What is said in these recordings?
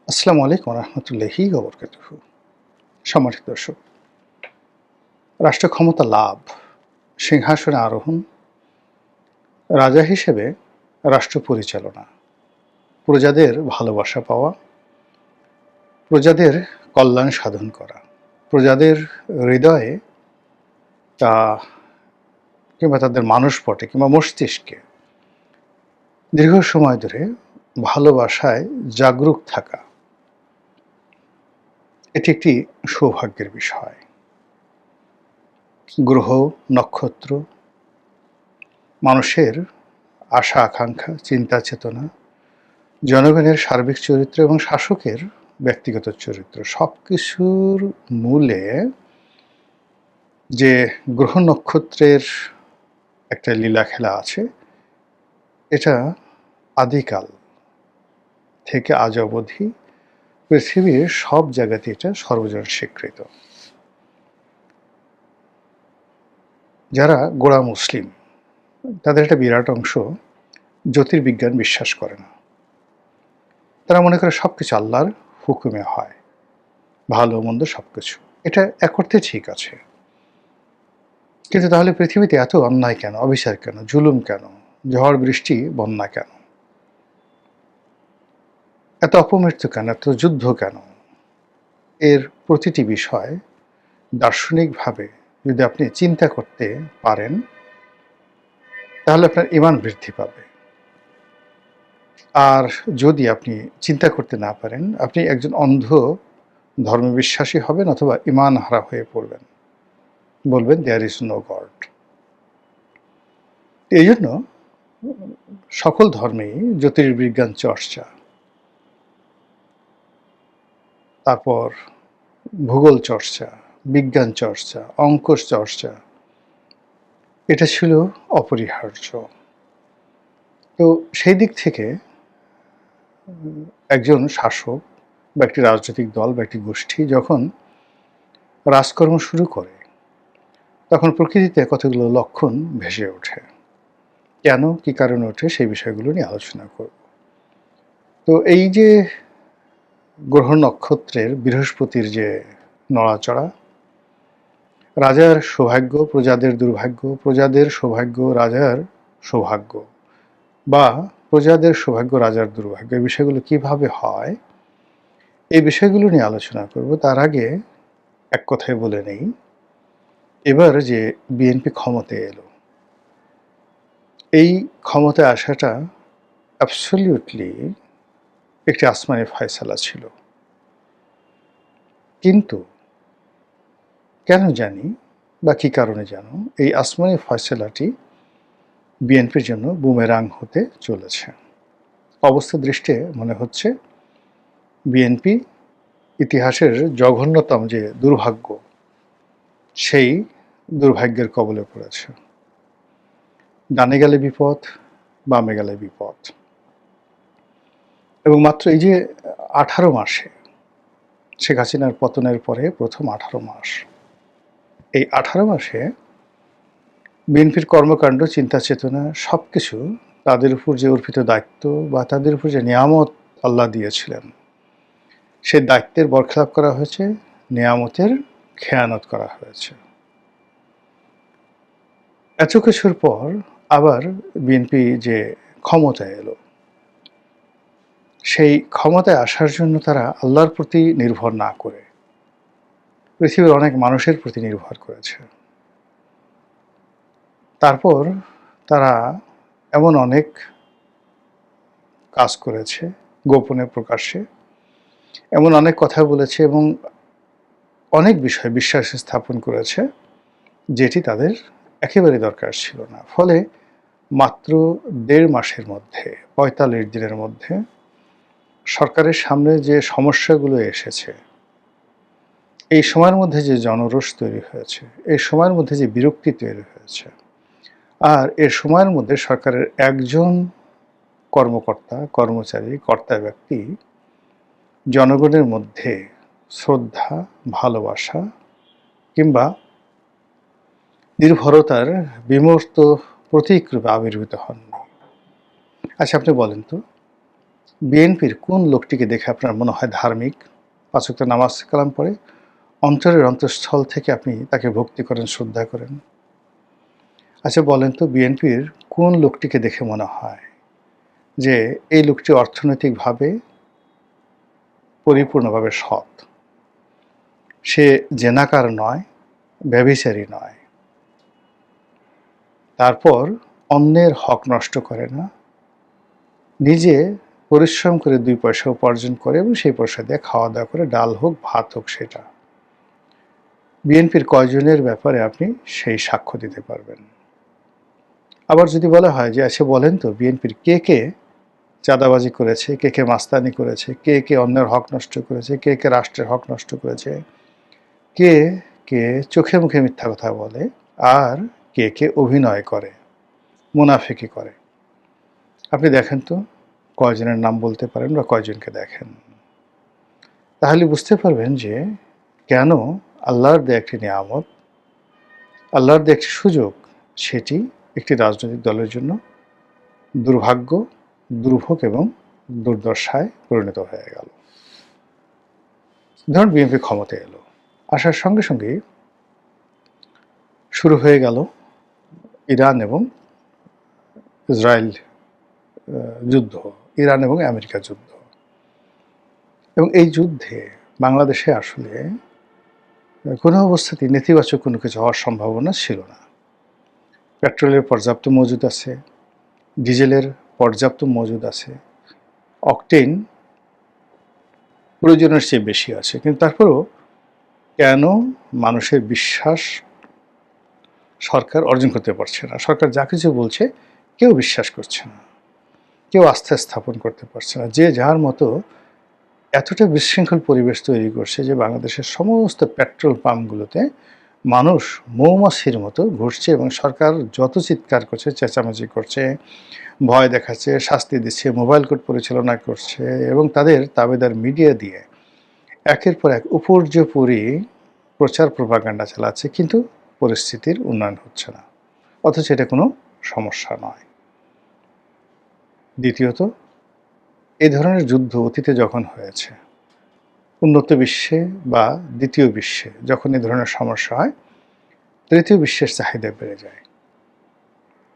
আসসালামু আলাইকুম রহমতুল্লাহি ওবরকাতুহু। সম্মানিত দর্শক, রাষ্ট্র ক্ষমতা লাভ, সিংহাসনে আরোহণ, রাজা হিসেবে রাষ্ট্র পরিচালনা, প্রজাদের ভালোবাসা পাওয়া, প্রজাদের কল্যাণ সাধন করা, প্রজাদের হৃদয়ে তা কিংবা তাদের মানসপটে কিংবা মস্তিষ্কে দীর্ঘ সময় ধরে ভালোবাসায় জাগরুক থাকা, এটি একটি সৌভাগ্যের বিষয়। গ্রহ, নক্ষত্র, মানুষের আশা আকাঙ্ক্ষা, চিন্তা চেতনা, জনগণের সার্বিক চরিত্র এবং শাসকের ব্যক্তিগত চরিত্র সবকিছুর মূলে যে গ্রহ নক্ষত্রের একটা লীলা খেলা আছে, এটা আদিকাল থেকে আজ অবধি পৃথিবীর সব জায়গাতে এটা সর্বজন স্বীকৃত। যারা গোঁড়া মুসলিম, তাদের একটা বিরাট অংশ জ্যোতির্বিজ্ঞান বিশ্বাস করে না। তারা মনে করে সবকিছু আল্লাহর হুকুমে হয়, ভালো মন্দ সবকিছু। এটা এক অর্থে ঠিক আছে, কিন্তু তাহলে পৃথিবীতে এত অন্যায় কেন, অবিচার কেন, জুলুম কেন, ঝড় বৃষ্টি বন্যা কেন, এত অপমৃত্যু কেন, এত যুদ্ধ কেন? এর প্রতিটি বিষয় দার্শনিকভাবে যদি আপনি চিন্তা করতে পারেন, তাহলে আপনার ঈমান বৃদ্ধি পাবে। আর যদি আপনি চিন্তা করতে না পারেন, আপনি একজন অন্ধ ধর্মবিশ্বাসী হবেন অথবা ঈমান হারা হয়ে পড়বেন, বলবেন দেয়ার ইজ নো গড। এই জন্য সকল ধর্মেই জ্যোতির্বিজ্ঞান চর্চা, তারপর ভূগোল চর্চা, বিজ্ঞান চর্চা, অঙ্ক চর্চা, এটা ছিল অপরিহার্য। তো সেই দিক থেকে একজন শাসক বা একটি রাজনৈতিক দল বা একটি গোষ্ঠী যখন রাজকর্ম শুরু করে, তখন প্রকৃতিতে কতগুলো লক্ষণ ভেসে ওঠে। কেন, কি কারণে ওঠে, সেই বিষয়গুলো নিয়ে আলোচনা করব। তো এই যে গ্রহ নক্ষত্রের বৃহস্পতির যে নড়াচড়া, রাজার সৌভাগ্য প্রজাদের দুর্ভাগ্য, প্রজাদের সৌভাগ্য রাজার সৌভাগ্য, বা প্রজাদের সৌভাগ্য রাজার দুর্ভাগ্য, এই বিষয়গুলো কিভাবে হয়, এই বিষয়গুলো নিয়ে আলোচনা করব। তার আগে এক কথায় বলে নেই, এবার যে বিএনপি ক্ষমতায় এলো, এই ক্ষমতায় আসাটা অ্যাবসলিউটলি একটি আসমানি ফয়সালা ছিল। কিন্তু কেন জানি বা কী কারণে যেন এই আসমানি ফয়সালাটি বিএনপির জন্য বুমেরাং হতে চলেছে। অবস্থা দৃষ্টে মনে হচ্ছে বিএনপি ইতিহাসের জঘন্যতম যে দুর্ভাগ্য, সেই দুর্ভাগ্যের কবলে পড়েছে। ডানে গেলে বিপদ, বামে গেলে বিপদ। এবং মাত্র এই যে 18 মাসে, শেখ হাসিনার পতনের পরে প্রথম 18 মাস, এই 18 মাসে বিএনপির কর্মকাণ্ড, চিন্তা চেতনা সব কিছু, তাদের উপর যে অর্পিত দায়িত্ব বা তাদের উপর যে নিয়ামত আল্লাহ দিয়েছিলেন, সেই দায়িত্বের বরখেলাপ করা হয়েছে, নিয়ামতের খেয়ানত করা হয়েছে। এত কিছুর পর আবার বিএনপি যে ক্ষমতায় এলো, সেই ক্ষমতায় আসার জন্য তারা আল্লাহর প্রতি নির্ভর না করে পৃথিবীর অনেক মানুষের প্রতি নির্ভর করেছে। তারপর তারা এমন অনেক কাজ করেছে, গোপনে প্রকাশ্যে এমন অনেক কথা বলেছে এবং অনেক বিষয়ে বিশ্বাস স্থাপন করেছে যেটি তাদের একেবারে দরকার ছিল না। ফলে মাত্র 1.5 মাসের মধ্যে, 45 দিনের মধ্যে সরকারের সামনে যে সমস্যাগুলো এসেছে, এই সময়ের মধ্যে যে জনরোষ তৈরি হয়েছে, এই সময়ের মধ্যে যে বিরক্তি তৈরি হয়েছে, আর এর সময়ের মধ্যে সরকারের একজন কর্মকর্তা, কর্মচারী, কর্তা ব্যক্তি জনগণের মধ্যে শ্রদ্ধা, ভালোবাসা কিংবা নির্ভরতার বিমূর্ত প্রতীক রূপে আবির্ভূত হননি। আচ্ছা, আপনি বলেন তো, বিএনপির কোন লোকটিকে দেখে আপনার মনে হয় ধার্মিক, ৫ ওয়াক্ত নামাজ কালাম পড়ে, অন্তরের অন্তঃস্থল থেকে আপনি তাকে ভক্তি করেন, শ্রদ্ধা করেন? আচ্ছা বলেন তো, বিএনপির কোন লোকটিকে দেখে মনে হয় যে এই লোকটি অর্থনৈতিকভাবে পরিপূর্ণভাবে সৎ? সে জেনাকার নয়, ব্যভিচারী নয়, তারপর অন্যের হক নষ্ট করে না, নিজে পরিশ্রম করে ২ পয়সা উপার্জন করে এবং সেই পয়সা দিয়ে খাওয়া দাওয়া করে, ডাল হোক ভাত হোক সেটা। বিএনপির কয়জনের ব্যাপারে আপনি সেই সাক্ষ্য দিতে পারবেন? আবার যদি বলা হয় যে আচ্ছা বলেন তো, বিএনপির কে কে চাঁদাবাজি করেছে, কে কে মাস্তানি করেছে, কে কে অন্যের হক নষ্ট করেছে, কে কে রাষ্ট্রের হক নষ্ট করেছে, কে কে চোখে মুখে মিথ্যা কথা বলে, আর কে কে অভিনয় করে, মুনাফিকি করে? আপনি দেখেন তো কয়জনের নাম বলতে পারেন বা কয়জনকে দেখেন? তাহলে বুঝতে পারবেন যে কেন আল্লাহর দেয়া একটি নিয়ামত, আল্লাহর দেয়া একটি সুযোগ, সেটি একটি রাজনৈতিক দলের জন্য দুর্ভাগ্য, দুর্ভোগ এবং দুর্দশায় পরিণত হয়ে গেল। ধরুন বিএনপি ক্ষমতায় এলো, আসার সঙ্গে সঙ্গেই শুরু হয়ে গেল ইরান এবং ইসরায়েল যুদ্ধ, ইরান এবং আমেরিকার যুদ্ধ। এবং এই যুদ্ধে বাংলাদেশে আসলে কোনো অবস্থাতেই নেতিবাচক কোনো কিছু হওয়ার সম্ভাবনা ছিল না। পেট্রোলের পর্যাপ্ত মজুদ আছে, ডিজেলের পর্যাপ্ত মজুদ আছে, অকটেন প্রয়োজনের চেয়ে বেশি আছে, কিন্তু তারপরেও কেন মানুষের বিশ্বাস সরকার অর্জন করতে পারছে না? সরকার যা কিছু বলছে কেউ বিশ্বাস করছে না, কেউ আস্থা স্থাপন করতে পারছে না। যে যার মতো এতটা বিশৃঙ্খল পরিবেশ তৈরি করছে যে বাংলাদেশের সমস্ত পেট্রোল পাম্পগুলোতে মানুষ মৌমাছির মতো ঘুরছে এবং সরকার যত চিৎকার করছে, চেঁচামেচি করছে, ভয় দেখাচ্ছে, শাস্তি দিচ্ছে, মোবাইল কোর্ট পরিচালনা করছে এবং তাদের তাবেদার মিডিয়া দিয়ে একের পর এক উপর্যুপরি প্রচার প্রপাগান্ডা চালাচ্ছে, কিন্তু পরিস্থিতির উন্নয়ন হচ্ছে না, অথচ এটা কোনো সমস্যা নয়। দ্বিতীয়ত, এই ধরনের যুদ্ধ অতীতে যখন হয়েছে, উন্নত বিশ্বে বা দ্বিতীয় বিশ্বে যখন এই ধরনের সমস্যা হয়, তৃতীয় বিশ্বের চাহিদা বেড়ে যায়।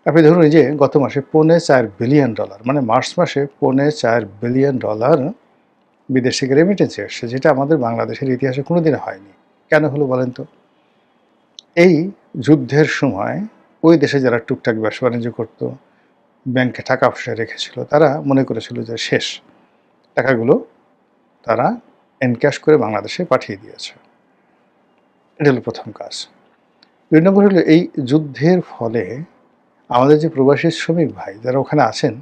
আপনি ধরুন এই যে গত মাসে $4.25 বিলিয়ন, মানে মার্চ মাসে $4.25 বিলিয়ন বিদেশ থেকে রেমিটেন্স এসছে, যেটা আমাদের বাংলাদেশের ইতিহাসে কোনোদিন হয়নি। কেন হলো বলেন তো? এই যুদ্ধের সময় ওই দেশে যারা টুকটাক ব্যবসা বাণিজ্য করত, ব্যাংকে টাকা পয়সা রেখেছিল, তারা মনে করেছিল যে শেষ, টাকাগুলো তারা এনক্যাশ করে বাংলাদেশে পাঠিয়ে দিয়েছে। এটা হলো প্রথম কাজ। ২ নম্বর হলো এই যুদ্ধের ফলে আমাদের যে প্রবাসী শ্রমিক ভাই যারা ওখানে আছেন,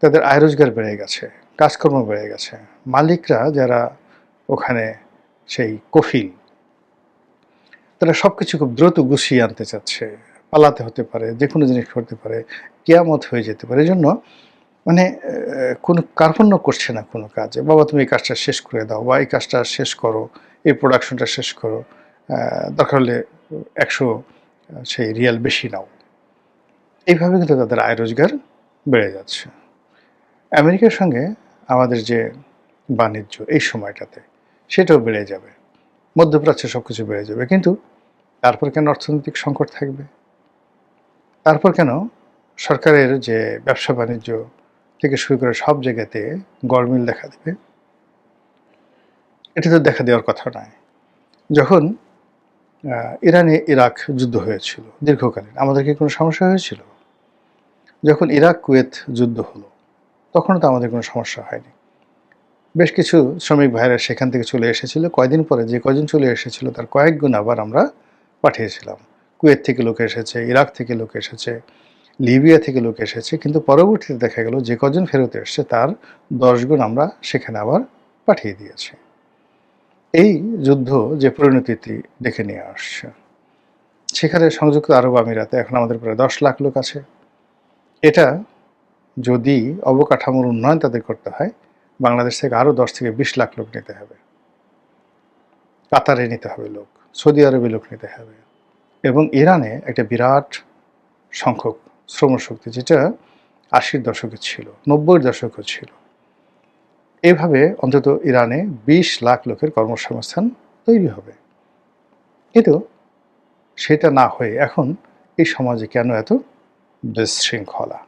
তাদের আয় রোজগার বেড়ে গেছে, কাজকর্ম বেড়ে গেছে। মালিকরা যারা ওখানে সেই কফিল, তারা সব কিছু খুব দ্রুত গুছিয়ে আনতে চাচ্ছে। পালাতে হতে পারে, যে কোনো জিনিস করতে পারে, কেয়ামত হয়ে যেতে পারে। এজন্য মানে কোনো কার্পণ্য করছে না কোনো কাজে। বাবা তুমি এই কাজটা শেষ করে দাও, বা এই কাজটা শেষ করো, এই প্রোডাকশনটা শেষ করো, দরকার হলে ১০০ সেই রিয়াল বেশি নাও। এইভাবে কিন্তু তাদের আয় রোজগার বেড়ে যাচ্ছে। আমেরিকার সঙ্গে আমাদের যে বাণিজ্য এই সময়টাতে, সেটাও বেড়ে যাবে। মধ্যপ্রাচ্যে সব কিছু বেড়ে যাবে। কিন্তু তারপর কেন অর্থনৈতিক সংকট থাকবে? তারপর কেন সরকারের যে ব্যবসা বাণিজ্য থেকে শুরু করে সব জায়গাতে গরমিল দেখা দেবে? এটা তো দেখা দেওয়ার কথা নয়। যখন ইরানে ইরাক যুদ্ধ হয়েছিল দীর্ঘকালীন, আমাদের কি কোনো সমস্যা হয়েছিল? যখন ইরাক কুয়েত যুদ্ধ হলো, তখনও তো আমাদের কোনো সমস্যা হয়নি। বেশ কিছু শ্রমিক ভাইয়েরা সেখান থেকে চলে এসেছিল। কয়দিন পরে যে কয়জন চলে এসেছিল তার কয়েক গুণ আবার আমরা পাঠিয়েছিলাম। কুয়েত থেকে লোক এসেছে, ইরাক থেকে লোক এসেছে, লিবিয়া থেকে লোক এসেছে, কিন্তু পরবর্তীতে দেখা গেল যে কজন ফেরত এসছে তার ১০ গুণ আমরা সেখানে আবার পাঠিয়ে দিয়েছি। এই যুদ্ধ যে পরিণতিটি ডেকে নিয়ে আসছে, সেখানে সংযুক্ত আরব আমিরাতে এখন আমাদের প্রায় ১০ লাখ লোক আছে। এটা যদি অবকাঠামোর উন্নয়ন তাদের করতে হয়, বাংলাদেশ থেকে আরও ১০ থেকে ২০ লাখ লোক নিতে হবে। কাতারে নিতে হবে লোক, সৌদি আরবে লোক নিতে হবে, এবং ইরানে একটা বিরাট সংখ্যক শ্রমশক্তি, যেটা ৮০-র দশকে ছিল, ৯০-র দশকেও ছিল, এভাবে অন্তত ইরানে ২০ লাখ লোকের কর্মসংস্থান তৈরি হবে। কিন্তু সেটা না হয়ে এখন এই সমাজে কেন এত বিশৃঙ্খলা?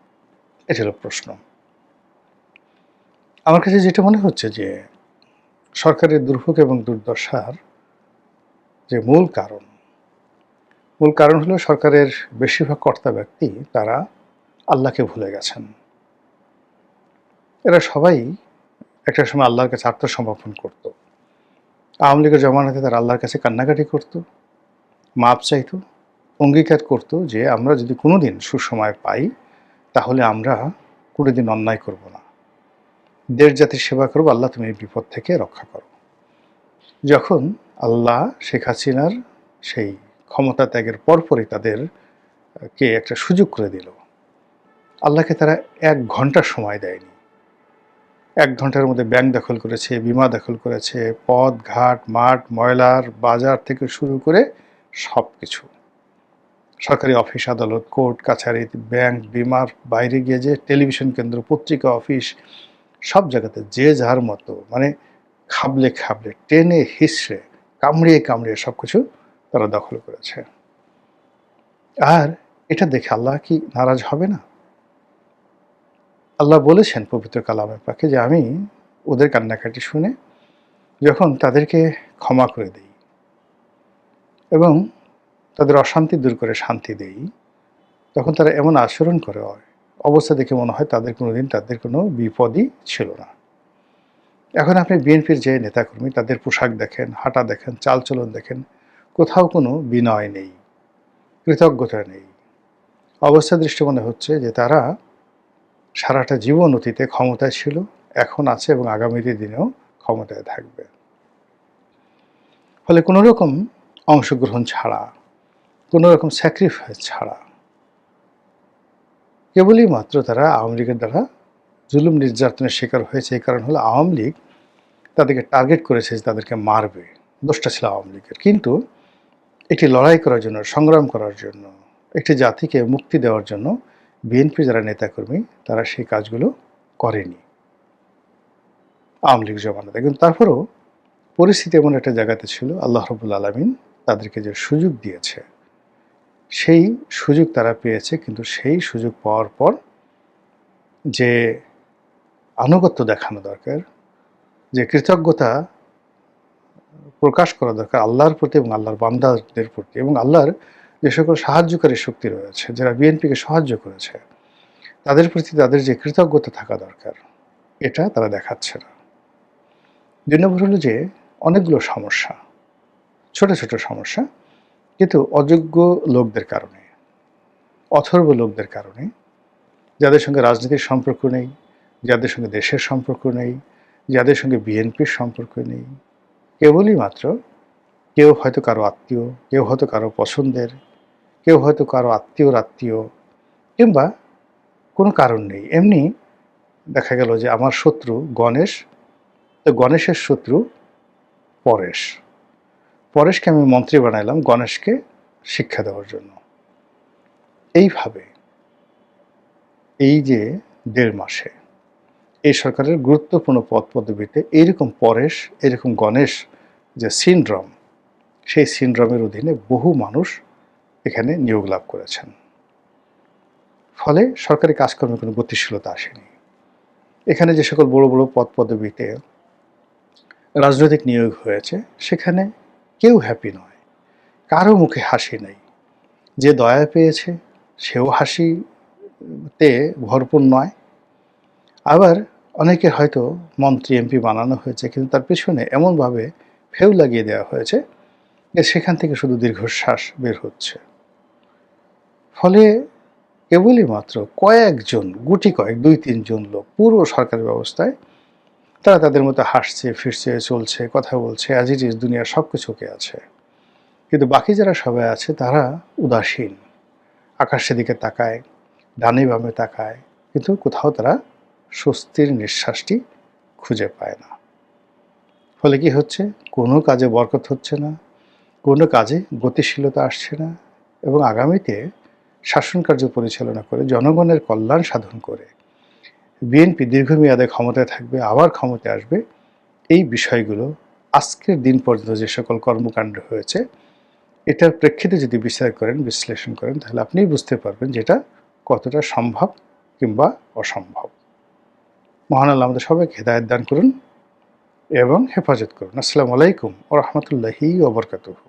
এটা হলো প্রশ্ন। আমার কাছে যেটা মনে হচ্ছে যে সরকারের দুর্ভোগ এবং দুর্দশার যে মূল কারণ হলো সরকারের বেশিরভাগ কর্তা ব্যক্তি তারা আল্লাহকে ভুলে গেছেন। এরা সবাই একটা সময় আল্লাহর কাছে আত্মসমর্পণ করত। আওয়ামী লীগের জমানাতে তারা আল্লাহর কাছে কান্নাকাটি করত, মাপ চাইত, অঙ্গীকার করত যে আমরা যদি কোনোদিন সুসময় পাই তাহলে আমরা কোনোদিন অন্যায় করব না, দেশ জাতির সেবা করব, আল্লাহ তুমি এই বিপদ থেকে রক্ষা করো। যখন আল্লাহ শেখ হাসিনার সেই ক্ষমতা ত্যাগের পরপরই তাদেরকে একটা সুযোগ করে দিল, আল্লাহকে তারা ১ ঘন্টা সময় দেয়নি। ১ ঘন্টার মধ্যে ব্যাংক দখল করেছে, বিমা দখল করেছে, পথ ঘাট মাঠ ময়লার বাজার থেকে শুরু করে সব কিছু। সরকারি অফিস আদালত কোর্ট কাছারি ব্যাংক বিমার বাইরে গিয়ে যে টেলিভিশন কেন্দ্র পত্রিকা অফিস সব জায়গাতে যে যার মতো মানে খাবলে খাবলে টেনে হিসড়ে কামড়িয়ে সব কিছু তারা দখল করেছে। আর এটা দেখে আল্লাহ কি নারাজ হবে না? আল্লাহ বলেছেন পবিত্র কালামের পাকে যে আমি ওদের কান্নাকাটি শুনে যখন তাদেরকে ক্ষমা করে দিই এবং তাদের অশান্তি দূর করে শান্তি দেই, তখন তারা এমন আচরণ করে অবস্থা দেখে মনে হয় কোনোদিন তাদের কোনো বিপদই ছিল না। এখন আপনি বিএনপির যে নেতাকর্মী তাদের পোশাক দেখেন, হাঁটা দেখেন, চালচলন দেখেন, কোথাও কোনো বিনয় নেই, কৃতজ্ঞতা নেই। অবস্থা দৃষ্টি মনে হচ্ছে যে তারা সারাটা জীবন অতীতে ক্ষমতায় ছিল, এখন আছে এবং আগামী দিনেও ক্ষমতায় থাকবে। ফলে কোনো রকম অংশগ্রহণ ছাড়া, কোনো রকম স্যাক্রিফাইস ছাড়া কেবলই মাত্র তারা আওয়ামী লীগের দ্বারা জুলুম নির্যাতনের শিকার হয়েছে। এই কারণ হলো আওয়ামী লীগ তাদেরকে টার্গেট করেছে যে তাদেরকে মারবে, দোষটা ছিল আওয়ামী লীগের। কিন্তু একটি লড়াই করার জন্য, সংগ্রাম করার জন্য, একটি জাতিকে মুক্তি দেওয়ার জন্য বিএনপি যারা নেতাকর্মী তারা সেই কাজগুলো করেনি আওয়ামী লীগ জমানাতে। কিন্তু তারপরেও পরিস্থিতি এমন একটা জায়গাতে ছিল, আল্লাহ রাব্বুল আলামিন তাদেরকে যে সুযোগ দিয়েছে সেই সুযোগ তারা পেয়েছে। কিন্তু সেই সুযোগ পাওয়ার পর যে আনুগত্য দেখানো দরকার, যে কৃতজ্ঞতা প্রকাশ করা দরকার আল্লাহর প্রতি এবং আল্লাহর বান্দাদের প্রতি এবং আল্লাহর যে সকল সাহায্যকারী শক্তি রয়েছে যারা বিএনপিকে সাহায্য করেছে তাদের প্রতি তাদের যে কৃতজ্ঞতা থাকা দরকার, এটা তারা দেখাচ্ছে না। ২ নম্বর হলো যে অনেকগুলো সমস্যা, ছোট ছোট সমস্যা, কিন্তু অযোগ্য লোকদের কারণে, অথর্ব লোকদের কারণে, যাদের সঙ্গে রাজনীতির সম্পর্ক নেই, যাদের সঙ্গে দেশের সম্পর্ক নেই, যাদের সঙ্গে বিএনপির সম্পর্ক নেই, কেবলই মাত্র কেউ হয়তো কারো আত্মীয়, কেউ হয়তো কারো পছন্দের, কেউ হয়তো কারো আত্মীয় কিংবা কোনো কারণ নেই। এমনি দেখা গেল যে আমার শত্রু গণেশ, তো গণেশের শত্রু পরেশ। পরেশকে আমি মন্ত্রী বানাইলাম গণেশকে শিক্ষা দেওয়ার জন্য। এইভাবে এই যে ১.৫ মাসে এই সরকারের গুরুত্বপূর্ণ পদ পদবীতে এইরকম পরেশ, এরকম গণেশ যে সিনড্রোম, সেই সিনড্রোমের অধীনে বহু মানুষ এখানে নিয়োগ লাভ করেছেন। ফলে সরকারি কাজকর্মে কোনো গতিশীলতা আসেনি। এখানে যে সকল বড় বড় পদ পদবীতে রাজনৈতিক নিয়োগ হয়েছে সেখানে কেউ হ্যাপি নয়, কারো মুখে হাসি নেই। যে দয়া পেয়েছে সেও হাসিতে ভরপুর নয়। আবার অনেকে হয়তো মন্ত্রী এমপি বানানো হয়েছে কিন্তু তার পেছনে এমনভাবে ফেউ লাগিয়ে দেওয়া হয়েছে যে সেখান থেকে শুধু দীর্ঘশ্বাস বের হচ্ছে। ফলে কেবলই মাত্র কয়েকজন, গুটি কয়েক ২-৩ জন লোক পুরো সরকারি ব্যবস্থায় তারা তাদের মতো হাসছে, ফিরছে, চলছে, কথা বলছে, অ্যাজ ইট ইজ দুনিয়ার সব কিছুকে আছে। কিন্তু বাকি যারা সবাই আছে তারা উদাসীন, আকাশের দিকে তাকায়, ডানে বামে তাকায়, কিন্তু কোথাও তারা স্বস্তির নিঃশ্বাসটি খুঁজে পায় না। ফলে কি হচ্ছে? কোনো কাজে বরকত হচ্ছে না, কোনো কাজে গতিশীলতা আসছে না এবং আগামীতে শাসন কার্য পরিচালনা করে জনগণের কল্যাণ সাধন করে বিএনপি দীর্ঘমেয়াদে ক্ষমতায় থাকবে, আবার ক্ষমতায় আসবে, এই বিষয়গুলো আজকের দিন পর্যন্ত যে সকল কর্মকাণ্ড হয়েছে এটার প্রেক্ষিতে যদি বিচার করেন, বিশ্লেষণ করেন, তাহলে আপনিই বুঝতে পারবেন যে এটা কতটা সম্ভব কিংবা অসম্ভব। মহান আল্লাহ আমাদের সবাইকে হেদায়েত দান করুন এবং হেফাজত করুন। আসসালামু আলাইকুম ওয়া রাহমাতুল্লাহি ওয়া বারাকাতুহু।